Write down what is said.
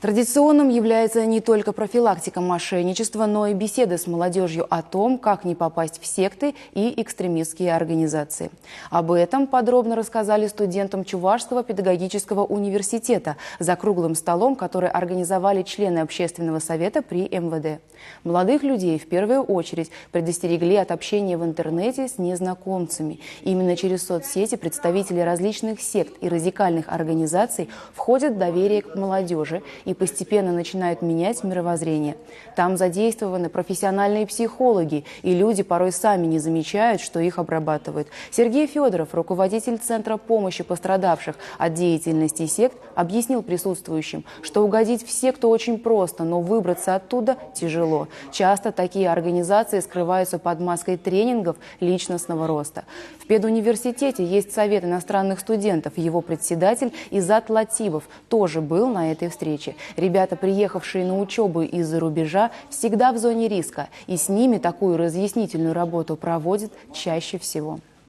Традиционным является не только профилактика мошенничества, но и беседы с молодежью о том, как не попасть в секты и экстремистские организации. Об этом подробно рассказали студентам Чувашского педагогического университета за круглым столом, который организовали члены общественного совета при МВД. Молодых людей в первую очередь предостерегли от общения в интернете с незнакомцами. Именно через соцсети представители различных сект и радикальных организаций входят в доверие к молодежи и постепенно начинают менять мировоззрение. Там задействованы профессиональные психологи, и люди порой сами не замечают, что их обрабатывают. Сергей Федоров, руководитель Центра помощи пострадавших от деятельности сект, объяснил присутствующим, что угодить в секту очень просто, но выбраться оттуда тяжело. Часто такие организации скрываются под маской тренингов личностного роста. В педуниверситете есть совет иностранных студентов. Его председатель Изат Латибов тоже был на этой встрече. Ребята, приехавшие на учебу из-за рубежа, всегда в зоне риска, и с ними такую разъяснительную работу проводят чаще всего.